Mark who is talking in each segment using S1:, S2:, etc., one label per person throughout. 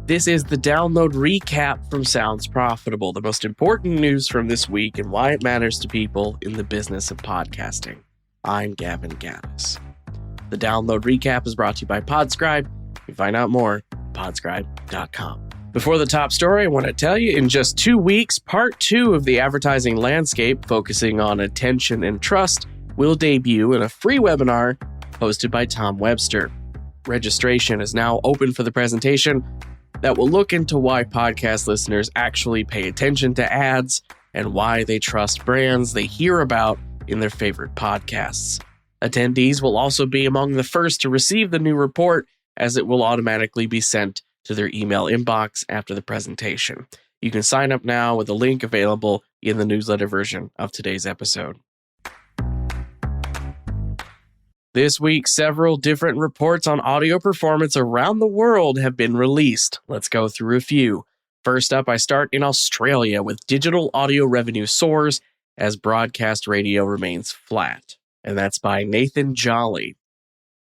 S1: This is the download recap from Sounds Profitable, the most important news from this week and why it matters to people in the business of podcasting. I'm Gavin Gaddis. The download recap is brought to you by Podscribe. You can find out more at podscribe.com. Before the top story, I want to tell you, in just 2 weeks, part 2 of the advertising landscape, focusing on attention and trust, will debut in a free webinar hosted by Tom Webster. Registration is now open for the presentation that will look into why podcast listeners actually pay attention to ads and why they trust brands they hear about in their favorite podcasts. Attendees will also be among the first to receive the new report, as it will automatically be sent to their email inbox after the presentation. You can sign up now with a link available in the newsletter version of today's episode. This week, several different reports on audio performance around the world have been released. Let's go through a few. First up, I start in Australia with digital audio revenue soars as broadcast radio remains flat. And that's by Nathan Jolly.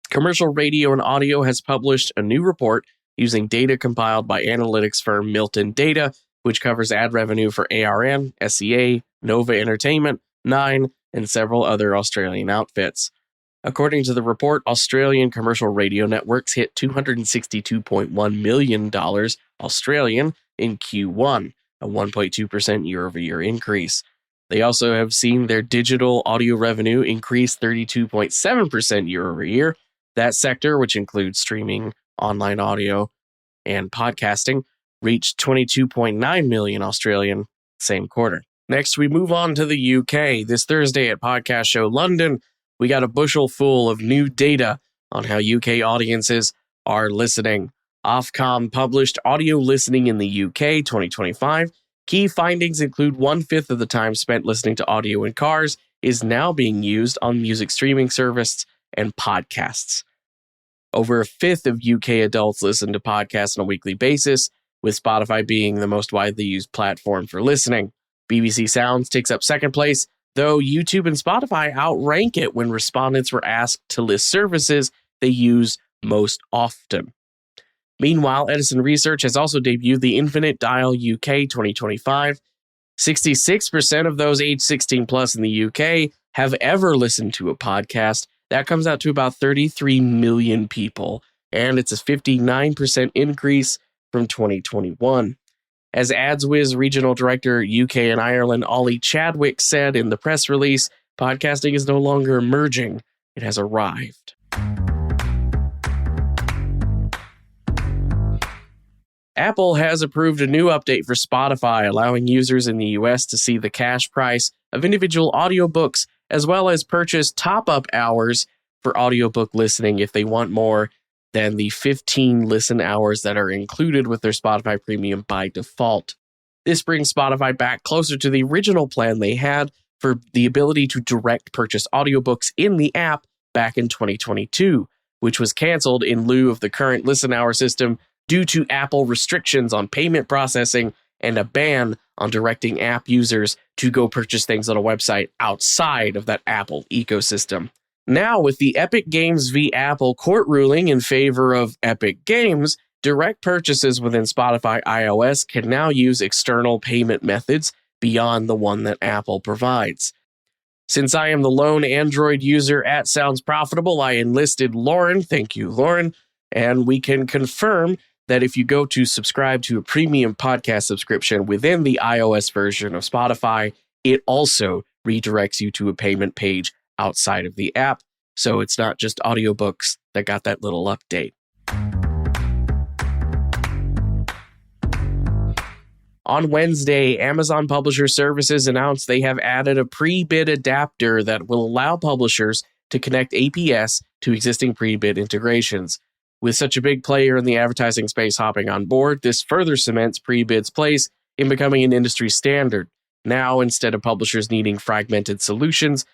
S1: Commercial Radio and Audio has published a new report using data compiled by analytics firm Milton Data, which covers ad revenue for ARN, SCA, Nova Entertainment, Nine, and several other Australian outfits. According to the report, Australian commercial radio networks hit $262.1 million Australian in Q1, a 1.2% year-over-year increase. They also have seen their digital audio revenue increase 32.7% year-over-year. That sector, which includes streaming, online audio, and podcasting, reached 22.9 million Australian same quarter. Next, we move on to the UK. This Thursday at Podcast Show London, we got a bushel full of new data on how UK audiences are listening. Ofcom published Audio Listening in the UK 2025. Key findings include 1/5 of the time spent listening to audio in cars is now being used on music streaming services and podcasts. Over 1/5 of UK adults listen to podcasts on a weekly basis, with Spotify being the most widely used platform for listening. BBC Sounds takes up second place, though YouTube and Spotify outrank it when respondents were asked to list services they use most often. Meanwhile, Edison Research has also debuted the Infinite Dial UK 2025. 66% of those age 16 plus in the UK have ever listened to a podcast. That comes out to about 33 million people, and it's a 59% increase from 2021. As AdsWizz Regional Director UK and Ireland Ollie Chadwick said in the press release, podcasting is no longer emerging, it has arrived. Apple has approved a new update for Spotify, allowing users in the US to see the cash price of individual audiobooks, as well as purchase top-up hours for audiobook listening if they want more than the 15 listen hours that are included with their Spotify Premium by default. This brings Spotify back closer to the original plan they had for the ability to direct purchase audiobooks in the app back in 2022, which was canceled in lieu of the current listen hour system due to Apple restrictions on payment processing and a ban on directing app users to go purchase things on a website outside of that Apple ecosystem. Now, with the Epic Games v. Apple court ruling in favor of Epic Games, direct purchases within Spotify iOS can now use external payment methods beyond the one that Apple provides. Since I am the lone Android user at Sounds Profitable, I enlisted Lauren. Thank you, Lauren. And we can confirm that if you go to subscribe to a premium podcast subscription within the iOS version of Spotify, it also redirects you to a payment page outside of the app. So it's not just audiobooks that got that little update. On Wednesday, Amazon Publisher Services announced they have added a pre-bid adapter that will allow publishers to connect APS to existing pre-bid integrations. With such a big player in the advertising space hopping on board, this further cements pre-bid's place in becoming an industry standard. Now, instead of publishers needing fragmented solutions,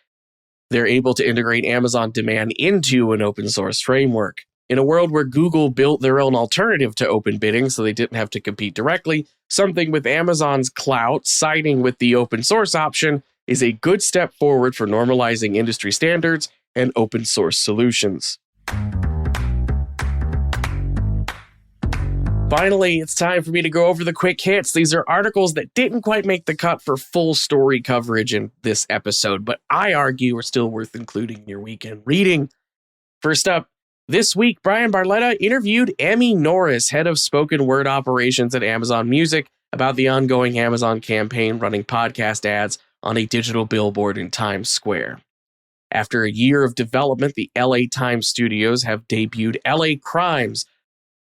S1: they're able to integrate Amazon demand into an open source framework. In a world where Google built their own alternative to open bidding so they didn't have to compete directly, something with Amazon's clout siding with the open source option is a good step forward for normalizing industry standards and open source solutions. Finally, it's time for me to go over the quick hits. These are articles that didn't quite make the cut for full story coverage in this episode, but I argue are still worth including in your weekend reading. First up, this week, Bryan Barletta interviewed Emmy Norris, head of spoken word operations at Amazon Music, about the ongoing Amazon campaign running podcast ads on a digital billboard in Times Square. After a year of development, the LA Times studios have debuted LA Crimes,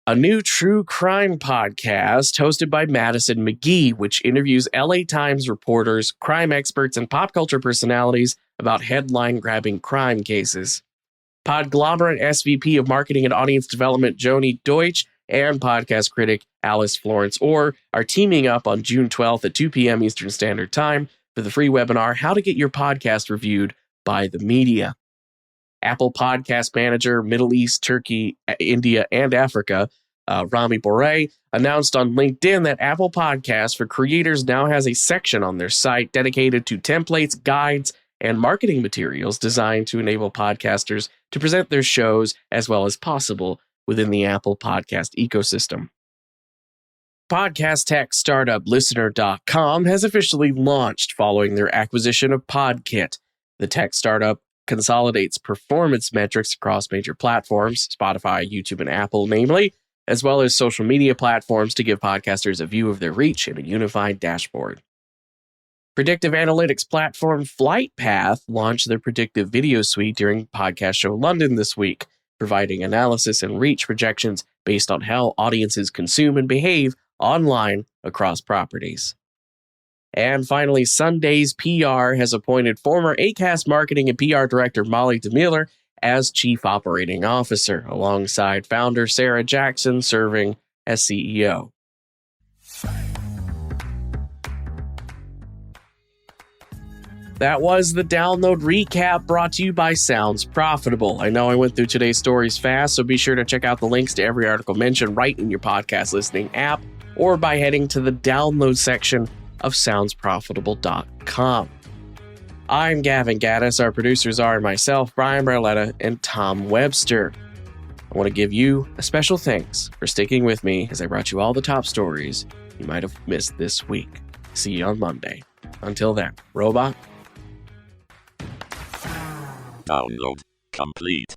S1: a new true crime podcast hosted by Madison McGee, which interviews LA Times reporters, crime experts, and pop culture personalities about headline-grabbing crime cases. Podglomerate SVP of Marketing and Audience Development Joni Deutsch and podcast critic Alice Florence Orr are teaming up on June 12th at 2 p.m. Eastern Standard Time for the free webinar, How to Get Your Podcast Reviewed by the Media. Apple Podcast Manager, Middle East, Turkey, India, and Africa, Rami Boré, announced on LinkedIn that Apple Podcasts for Creators now has a section on their site dedicated to templates, guides, and marketing materials designed to enable podcasters to present their shows as well as possible within the Apple Podcast ecosystem. Podcast tech startup Listener.com has officially launched following their acquisition of Podkit. The tech startup consolidates performance metrics across major platforms, Spotify, YouTube, and Apple, namely, as well as social media platforms to give podcasters a view of their reach in a unified dashboard. Predictive analytics platform FlightPath launched their predictive video suite during Podcast Show London this week, providing analysis and reach projections based on how audiences consume and behave online across properties. And finally, Sunday's PR has appointed former Acast marketing and PR director Molly DeMiller as Chief Operating Officer, alongside founder Sarah Jackson serving as CEO. That was the download recap brought to you by Sounds Profitable. I know I went through today's stories fast, so be sure to check out the links to every article mentioned right in your podcast listening app or by heading to the download section of soundsprofitable.com. I'm Gavin Gaddis. Our producers are myself, Bryan Barletta, and Tom Webster. I want to give you a special thanks for sticking with me as I brought you all the top stories you might have missed this week. See you on Monday. Until then, robot.
S2: Download complete.